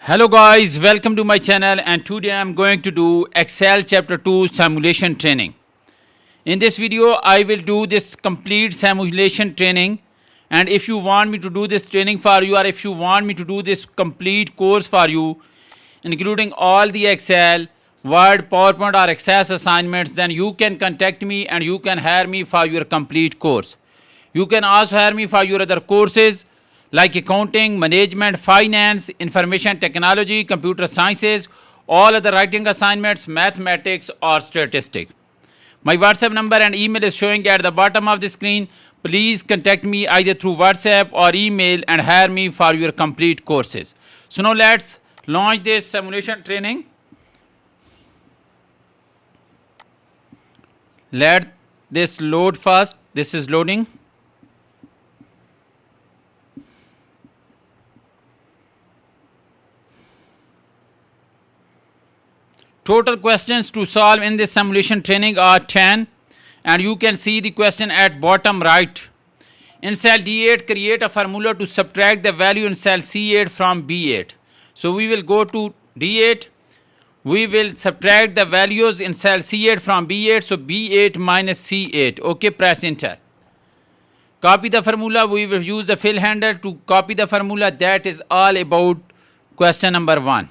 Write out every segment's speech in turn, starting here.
Hello guys, welcome to my channel, and today I am going to do Excel chapter 2 simulation training. In this video I will do this complete simulation training, and if you want me to do this training for you, or if you want me to do this complete course for you including all the Excel, Word, PowerPoint or Access assignments, then you can contact me and you can hire me for your complete course. You can also hire me for your other courses like accounting, management, finance, information technology, computer sciences, all other writing assignments, mathematics or statistics. My WhatsApp number and email is showing at the bottom of the screen. Please contact me either through WhatsApp or email and hire me for your complete courses. So now let's launch this simulation training. Let this load first. This is loading. Total questions to solve in this simulation training are 10, and you can see the question at bottom right. In cell D8, create a formula to subtract the value in cell C8 from B8. So we will go to D8. We will subtract the values in cell C8 from B8. So B8 minus C8. Okay, press enter. Copy the formula. We will use the fill handle to copy the formula. That is all about question number 1.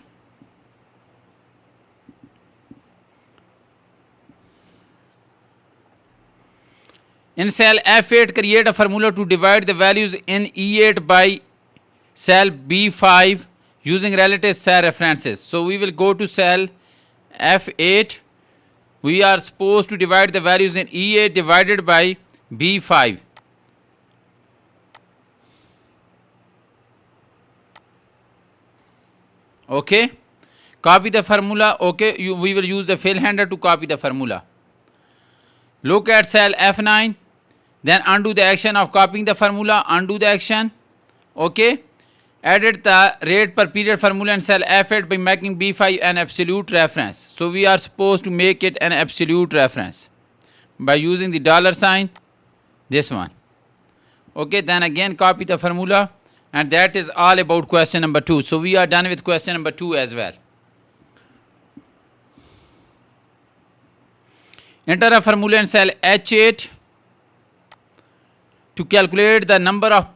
In cell F8, create a formula to divide the values in E8 by cell B5 using relative cell references. So we will go to cell F8. We are supposed to divide the values in E8 divided by B5. Okay. Copy the formula. Okay. We will use the fill handle to copy the formula. Look at cell F9. Then undo the action of copying the formula, undo the action. Okay. Edit the rate per period formula in cell F8 by making B5 an absolute reference. So we are supposed to make it an absolute reference by using the dollar sign, this one. Okay, then again copy the formula, and that is all about question number 2. So we are done with question number 2 as well. Enter a formula in cell H8 to calculate the number of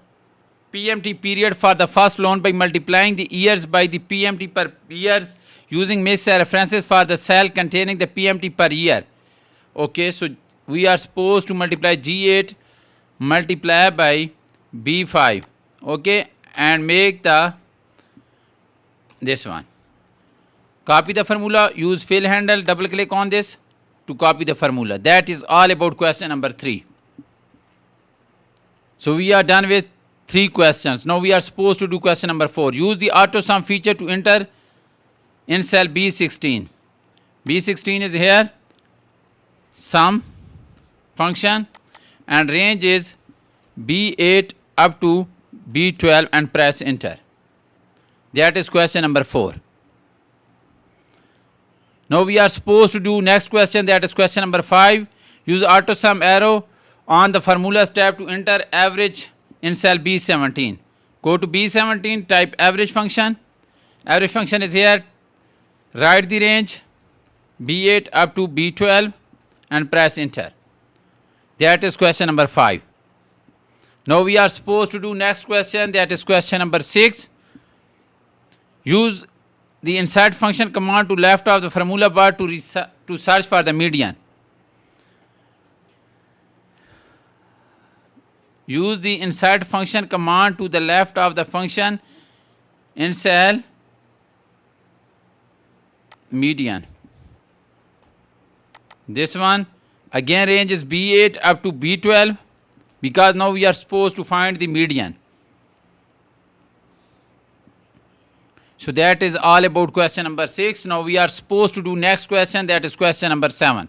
PMT period for the first loan by multiplying the years by the PMT per years using missed references for the cell containing the PMT per year. Okay, so we are supposed to multiply G8 multiply by B5. Okay, and make the this one. Copy the formula, use fill handle, double click on this to copy the formula. That is all about question number 3. So we are done with 3 questions. Now we are supposed to do question number 4. Use the auto sum feature to enter in cell B16. B16 is here, sum function, and range is B8 up to B12, and press enter. That is question number 4. Now we are supposed to do next question, that is question number 5. Use auto sum arrow on the formulas tab to enter average in cell B17. Go to B17, type average function. Average function is here. Write the range B8 up to B12 and press enter. That is question number 5. Now we are supposed to do next question, that is question number 6. Use the insert function command to left of the formula bar to search for the median. Use the insert function command to the left of the function in cell median. This one, again range is B8 up to B12, because now we are supposed to find the median. So that is all about question number 6. Now we are supposed to do next question, that is question number 7.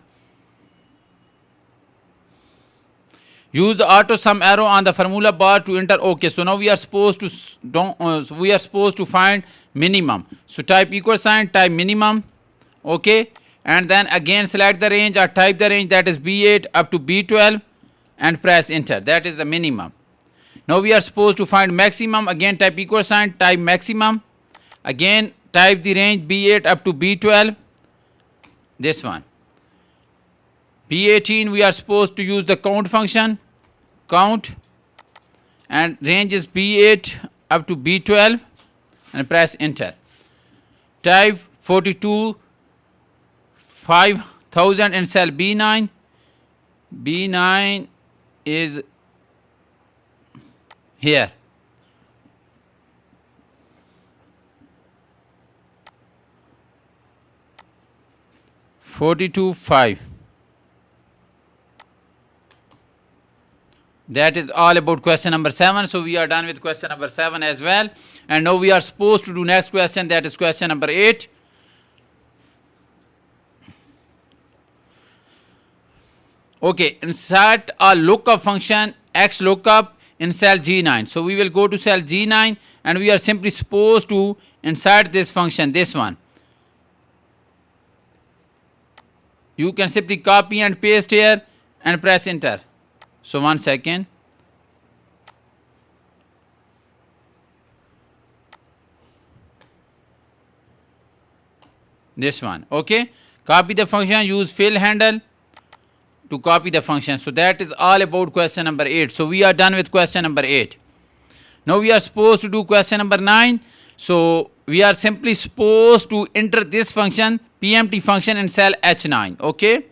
Use the auto sum arrow on the formula bar to enter. Okay, so now we are supposed to find minimum. So type equal sign, type minimum. Okay, and then again select the range or type the range, that is B8 up to B12, and press enter. That is the minimum. Now we are supposed to find maximum. Again type equal sign, type maximum. Again type the range B8 up to B12, this one. B18 we are supposed to use the count function, count, and range is B8 up to B12 and press enter. Type 42 5000 in cell B9. B9 is here. $42,500. That is all about question number 7. So we are done with question number 7 as well. And now we are supposed to do next question, that is question number 8. Okay, insert a lookup function x lookup in cell G9. So we will go to cell G9 and we are simply supposed to insert this function, this one. You can simply copy and paste here and press enter. So 1 second. This one, okay. Copy the function, use fill handle to copy the function. So that is all about question number 8. So we are done with question number 8. Now we are supposed to do question number 9. So we are simply supposed to enter this function, PMT function, in cell H9, okay.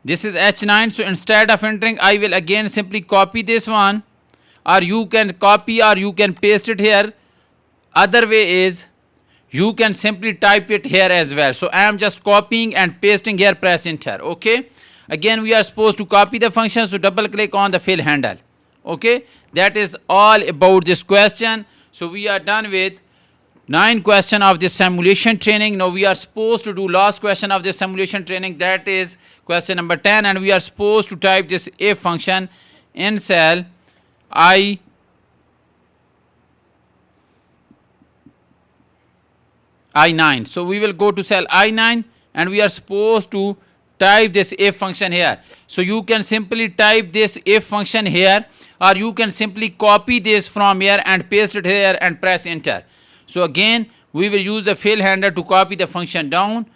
This is H9. So instead of entering, I will again simply copy this one, or you can copy or you can paste it here. Other way is you can simply type it here as well. So I am just copying and pasting here, press enter, okay. Again we are supposed to copy the function, so double click on the fill handle, okay. That is all about this question. So we are done with 9 question of this simulation training. Now we are supposed to do last question of this simulation training, that is question number 10, and we are supposed to type this if function in cell I9. So we will go to cell I9 and we are supposed to type this if function here. So you can simply type this if function here, or you can simply copy this from here and paste it here and press enter. So again we will use the fill handle to copy the function down.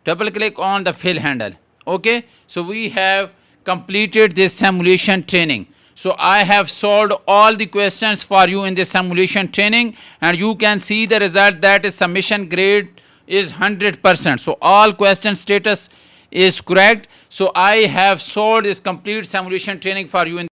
Double click on the fill handle, okay. So we have completed this simulation training. So I have solved all the questions for you in this simulation training, and you can see the result, that is submission grade is 100%. So all question status is correct. So I have solved this complete simulation training for you in